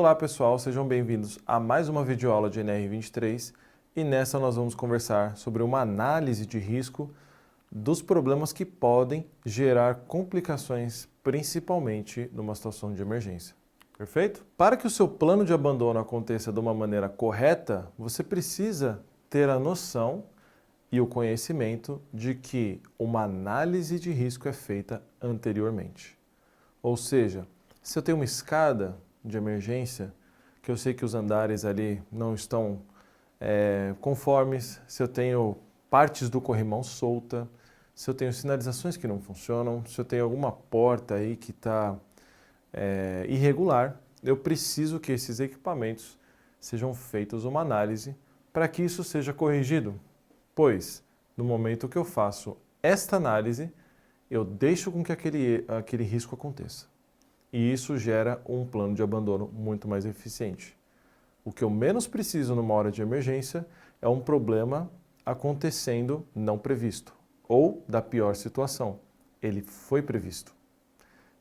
Olá pessoal, sejam bem-vindos a mais uma videoaula de NR23 e nessa nós vamos conversar sobre uma análise de risco dos problemas que podem gerar complicações, principalmente numa situação de emergência. Perfeito? Para que o seu plano de abandono aconteça de uma maneira correta, você precisa ter a noção e o conhecimento de que uma análise de risco é feita anteriormente. Ou seja, se eu tenho uma escada de emergência, que eu sei que os andares ali não estão conformes, se eu tenho partes do corrimão solta, se eu tenho sinalizações que não funcionam, se eu tenho alguma porta aí que está irregular, eu preciso que esses equipamentos sejam feitos uma análise para que isso seja corrigido. Pois, no momento que eu faço esta análise, eu deixo com que aquele risco aconteça. E isso gera um plano de abandono muito mais eficiente. O que eu menos preciso numa hora de emergência é um problema acontecendo não previsto, ou da pior situação, ele foi previsto.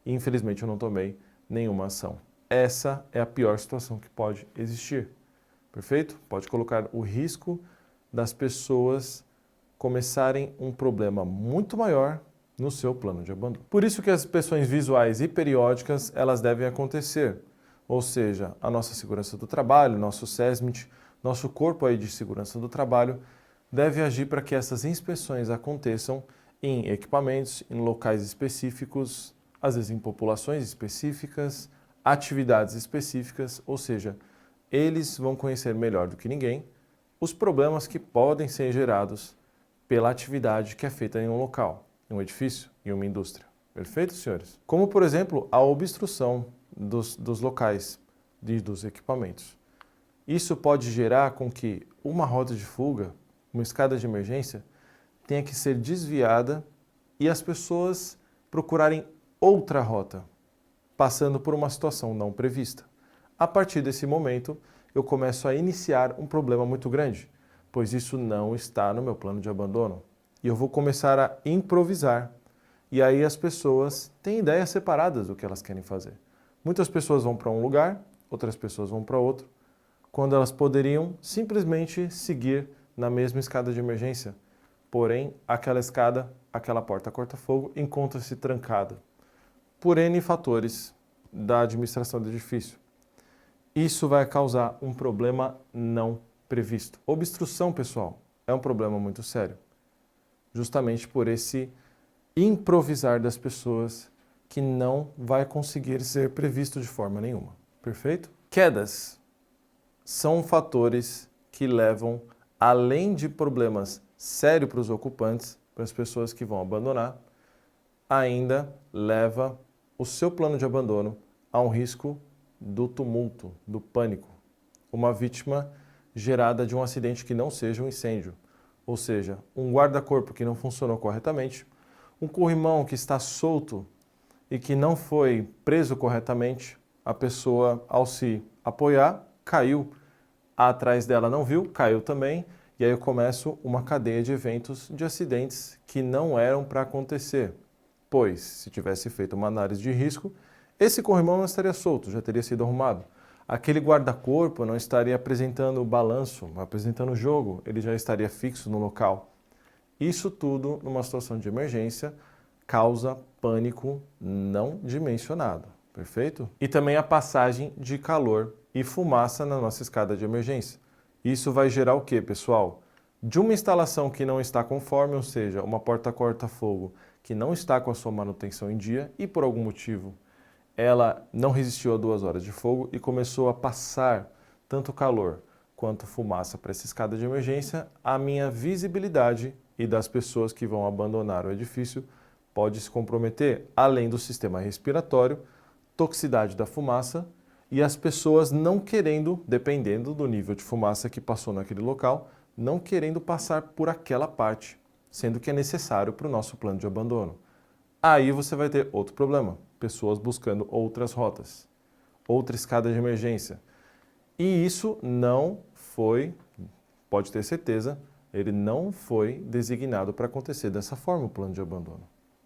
E infelizmente eu não tomei nenhuma ação. Essa é a pior situação que pode existir. Perfeito? Pode colocar o risco das pessoas começarem um problema muito maior no seu plano de abandono. Por isso que as inspeções visuais e periódicas, elas devem acontecer. Ou seja, a nossa segurança do trabalho, nosso SESMIT, nosso corpo aí de segurança do trabalho, deve agir para que essas inspeções aconteçam em equipamentos, em locais específicos, às vezes em populações específicas, atividades específicas, ou seja, eles vão conhecer melhor do que ninguém os problemas que podem ser gerados pela atividade que é feita em um local, em um edifício, em uma indústria. Perfeito, senhores? Como, por exemplo, a obstrução dos locais e dos equipamentos. Isso pode gerar com que uma rota de fuga, uma escada de emergência, tenha que ser desviada e as pessoas procurarem outra rota, passando por uma situação não prevista. A partir desse momento, eu começo a iniciar um problema muito grande, pois isso não está no meu plano de abandono. E eu vou começar a improvisar. E aí as pessoas têm ideias separadas do que elas querem fazer. Muitas pessoas vão para um lugar, outras pessoas vão para outro, quando elas poderiam simplesmente seguir na mesma escada de emergência. Porém, aquela escada, aquela porta corta-fogo, encontra-se trancada por N fatores da administração do edifício. Isso vai causar um problema não previsto. Obstrução, pessoal, é um problema muito sério, justamente por esse improvisar das pessoas que não vai conseguir ser previsto de forma nenhuma. Perfeito? Quedas são fatores que levam, além de problemas sérios para os ocupantes, para as pessoas que vão abandonar, ainda leva o seu plano de abandono a um risco do tumulto, do pânico. Uma vítima gerada de um acidente que não seja um incêndio, ou seja, um guarda-corpo que não funcionou corretamente, um corrimão que está solto e que não foi preso corretamente, a pessoa, ao se apoiar, caiu, atrás dela não viu, caiu também, e aí eu começo uma cadeia de eventos de acidentes que não eram para acontecer, pois, se tivesse feito uma análise de risco, esse corrimão não estaria solto, já teria sido arrumado. Aquele guarda-corpo não estaria apresentando o balanço, apresentando o jogo, ele já estaria fixo no local. Isso tudo, numa situação de emergência, causa pânico não dimensionado, perfeito? E também a passagem de calor e fumaça na nossa escada de emergência. Isso vai gerar o quê, pessoal? De uma instalação que não está conforme, ou seja, uma porta corta-fogo que não está com a sua manutenção em dia e por algum motivo ela não resistiu a 2 horas de fogo e começou a passar tanto calor quanto fumaça para essa escada de emergência, a minha visibilidade e das pessoas que vão abandonar o edifício pode se comprometer, além do sistema respiratório, toxicidade da fumaça e as pessoas não querendo, dependendo do nível de fumaça que passou naquele local, não querendo passar por aquela parte, sendo que é necessário para o nosso plano de abandono. Aí você vai ter outro problema, pessoas buscando outras rotas, outra escada de emergência. E isso não foi, pode ter certeza, ele não foi designado para acontecer dessa forma, o plano de abandono.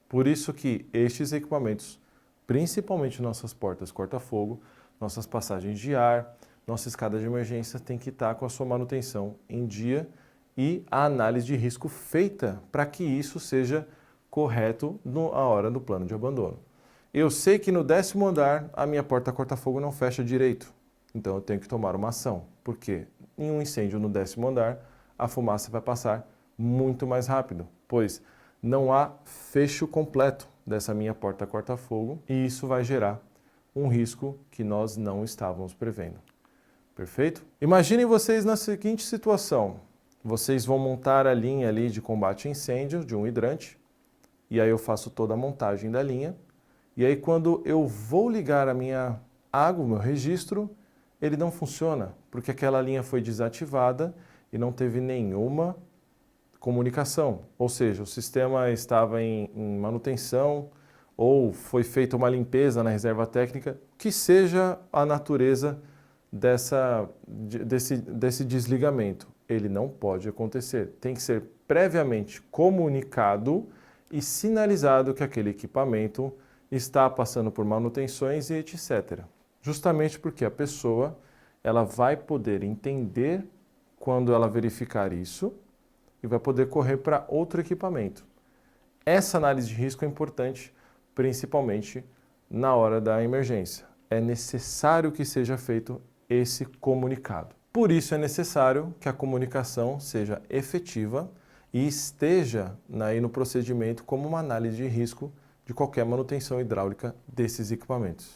Por isso que estes equipamentos, principalmente nossas portas corta-fogo, nossas passagens de ar, nossa escada de emergência tem que estar com a sua manutenção em dia e a análise de risco feita para que isso seja correto na hora do plano de abandono. Eu sei que no 10º andar a minha porta corta-fogo não fecha direito, então eu tenho que tomar uma ação, porque em um incêndio no 10º andar a fumaça vai passar muito mais rápido, pois não há fecho completo dessa minha porta corta-fogo e isso vai gerar um risco que nós não estávamos prevendo. Perfeito? Imaginem vocês na seguinte situação. Vocês vão montar a linha ali de combate a incêndio de um hidrante e aí eu faço toda a montagem da linha e aí quando eu vou ligar a minha água, o meu registro, ele não funciona porque aquela linha foi desativada e não teve nenhuma comunicação, ou seja, o sistema estava em manutenção ou foi feita uma limpeza na reserva técnica, que seja a natureza desse desligamento. Ele não pode acontecer, tem que ser previamente comunicado e sinalizado que aquele equipamento está passando por manutenções e etc. Justamente porque a pessoa ela vai poder entender quando ela verificar isso e vai poder correr para outro equipamento. Essa análise de risco é importante, principalmente na hora da emergência. É necessário que seja feito esse comunicado. Por isso é necessário que a comunicação seja efetiva e esteja aí no procedimento como uma análise de risco de qualquer manutenção hidráulica desses equipamentos.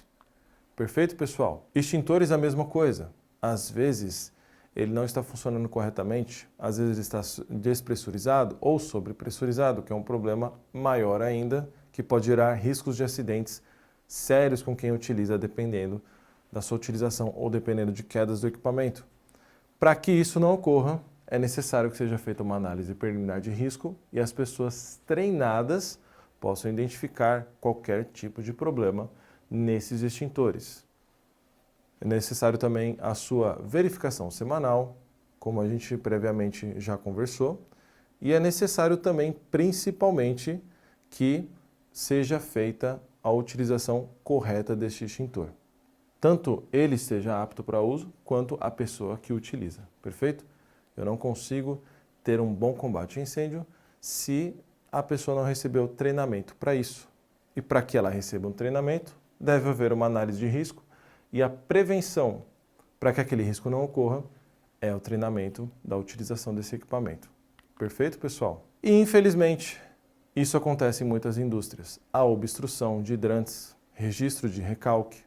Perfeito, pessoal? Extintores é a mesma coisa. Às vezes ele não está funcionando corretamente, às vezes ele está despressurizado ou sobrepressurizado, que é um problema maior ainda, que pode gerar riscos de acidentes sérios com quem utiliza, dependendo da sua utilização ou dependendo de quedas do equipamento. Para que isso não ocorra, é necessário que seja feita uma análise preliminar de risco e as pessoas treinadas possam identificar qualquer tipo de problema nesses extintores. É necessário também a sua verificação semanal, como a gente previamente já conversou, e é necessário também, principalmente, que seja feita a utilização correta deste extintor. Tanto ele esteja apto para uso, quanto a pessoa que utiliza. Perfeito? Eu não consigo ter um bom combate a incêndio se a pessoa não recebeu treinamento para isso. E para que ela receba um treinamento, deve haver uma análise de risco e a prevenção para que aquele risco não ocorra é o treinamento da utilização desse equipamento. Perfeito, pessoal? E, infelizmente, isso acontece em muitas indústrias. A obstrução de hidrantes, registro de recalque,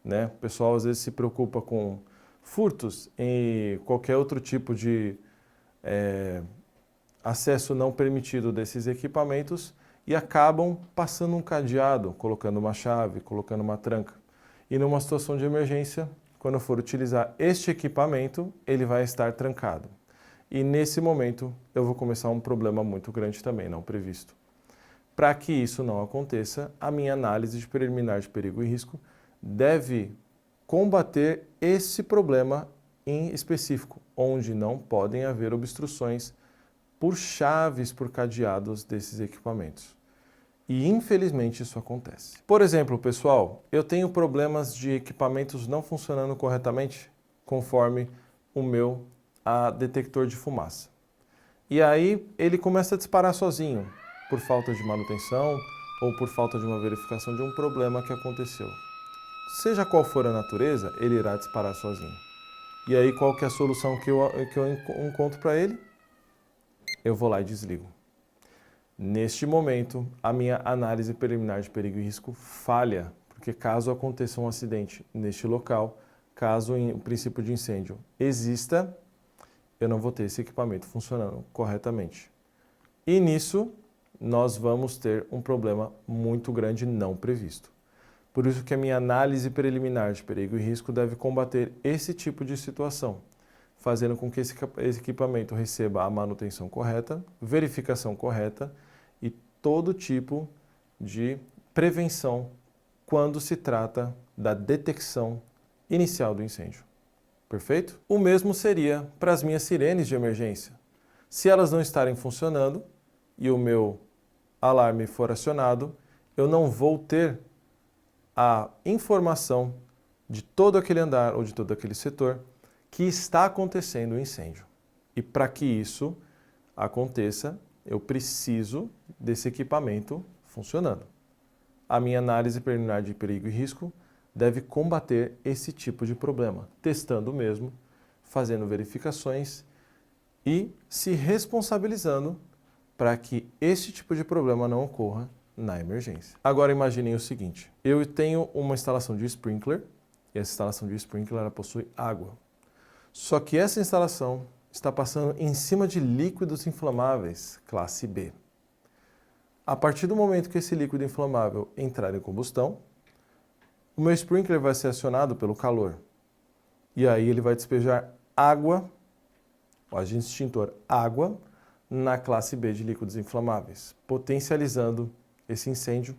né? O pessoal às vezes se preocupa com furtos e qualquer outro tipo de acesso não permitido desses equipamentos e acabam passando um cadeado, colocando uma chave, colocando uma tranca. E numa situação de emergência, quando for utilizar este equipamento, ele vai estar trancado. E nesse momento eu vou começar um problema muito grande também, não previsto. Para que isso não aconteça, a minha análise de preliminar de perigo e risco deve combater esse problema em específico, onde não podem haver obstruções por chaves, por cadeados desses equipamentos. E infelizmente isso acontece. Por exemplo, pessoal, eu tenho problemas de equipamentos não funcionando corretamente conforme o meu detector de fumaça. E aí ele começa a disparar sozinho, por falta de manutenção ou por falta de uma verificação de um problema que aconteceu. Seja qual for a natureza, ele irá disparar sozinho. E aí qual que é a solução que eu encontro para ele? Eu vou lá e desligo. Neste momento, a minha análise preliminar de perigo e risco falha, porque caso aconteça um acidente neste local, caso o princípio de incêndio exista, eu não vou ter esse equipamento funcionando corretamente. E nisso, nós vamos ter um problema muito grande não previsto. Por isso que a minha análise preliminar de perigo e risco deve combater esse tipo de situação, fazendo com que esse equipamento receba a manutenção correta, verificação correta e todo tipo de prevenção quando se trata da detecção inicial do incêndio. Perfeito? O mesmo seria para as minhas sirenes de emergência. Se elas não estarem funcionando e o meu alarme for acionado, eu não vou ter a informação de todo aquele andar ou de todo aquele setor que está acontecendo o incêndio. E para que isso aconteça, eu preciso desse equipamento funcionando. A minha análise preliminar de perigo e risco deve combater esse tipo de problema, testando mesmo, fazendo verificações e se responsabilizando para que esse tipo de problema não ocorra na emergência. Agora imaginem o seguinte, eu tenho uma instalação de sprinkler e essa instalação de sprinkler ela possui água. Só que essa instalação está passando em cima de líquidos inflamáveis, classe B. A partir do momento que esse líquido inflamável entrar em combustão, o meu sprinkler vai ser acionado pelo calor. E aí ele vai despejar água, o agente extintor água, na classe B de líquidos inflamáveis, potencializando esse incêndio,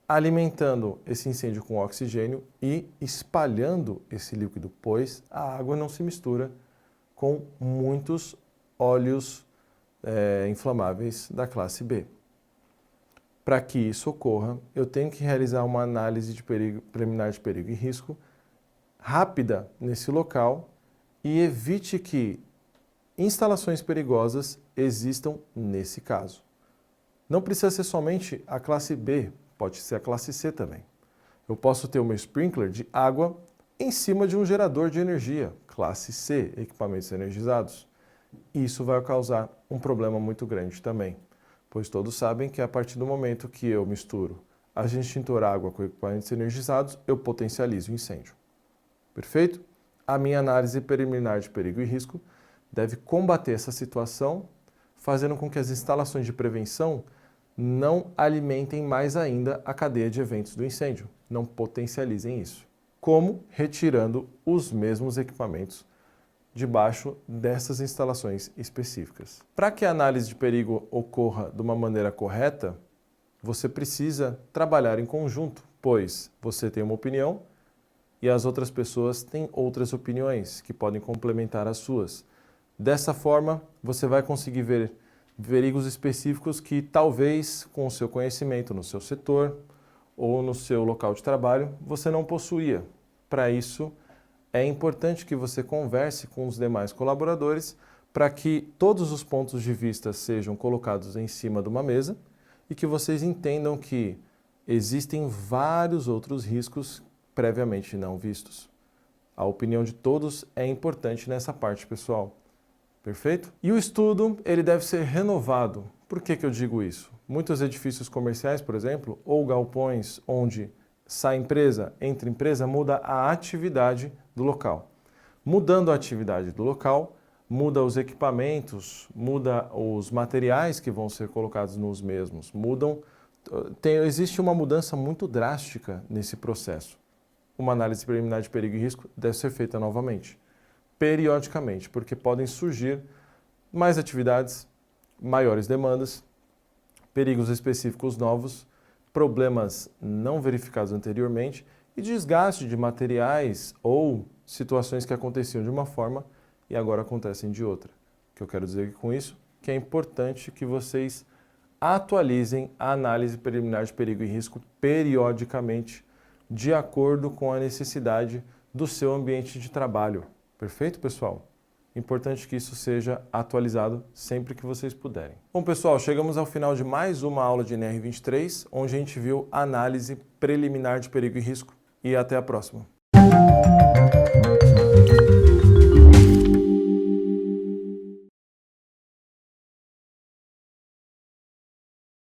alimentando esse incêndio com oxigênio e espalhando esse líquido, pois a água não se mistura com muitos óleos inflamáveis da classe B. Para que isso ocorra, eu tenho que realizar uma análise de preliminar de perigo e risco rápida nesse local e evite que instalações perigosas existam nesse caso. Não precisa ser somente a classe B, pode ser a classe C também. Eu posso ter o meu sprinkler de água em cima de um gerador de energia, classe C, equipamentos energizados. Isso vai causar um problema muito grande também, pois todos sabem que a partir do momento que eu misturo agente extintor água com equipamentos energizados, eu potencializo o incêndio. Perfeito? A minha análise preliminar de perigo e risco deve combater essa situação, fazendo com que as instalações de prevenção não alimentem mais ainda a cadeia de eventos do incêndio, não potencializem isso. Como? Retirando os mesmos equipamentos debaixo dessas instalações específicas. Para que a análise de perigo ocorra de uma maneira correta, você precisa trabalhar em conjunto, pois você tem uma opinião e as outras pessoas têm outras opiniões que podem complementar as suas. Dessa forma, você vai conseguir ver perigos específicos que talvez com o seu conhecimento no seu setor ou no seu local de trabalho você não possuía. Para isso, é importante que você converse com os demais colaboradores para que todos os pontos de vista sejam colocados em cima de uma mesa e que vocês entendam que existem vários outros riscos previamente não vistos. A opinião de todos é importante nessa parte, pessoal. Perfeito? E o estudo, ele deve ser renovado. Por que eu digo isso? Muitos edifícios comerciais, por exemplo, ou galpões onde sai empresa, entra empresa, muda a atividade do local. Mudando a atividade do local, muda os equipamentos, muda os materiais que vão ser colocados nos mesmos, existe uma mudança muito drástica nesse processo. Uma análise preliminar de perigo e risco deve ser feita novamente, periodicamente, porque podem surgir mais atividades, maiores demandas, perigos específicos novos, problemas não verificados anteriormente e desgaste de materiais ou situações que aconteciam de uma forma e agora acontecem de outra. O que eu quero dizer com isso? Que é importante que vocês atualizem a análise preliminar de perigo e risco periodicamente, de acordo com a necessidade do seu ambiente de trabalho. Perfeito, pessoal? Importante que isso seja atualizado sempre que vocês puderem. Bom, pessoal, chegamos ao final de mais uma aula de NR23, onde a gente viu análise preliminar de perigo e risco. E até a próxima.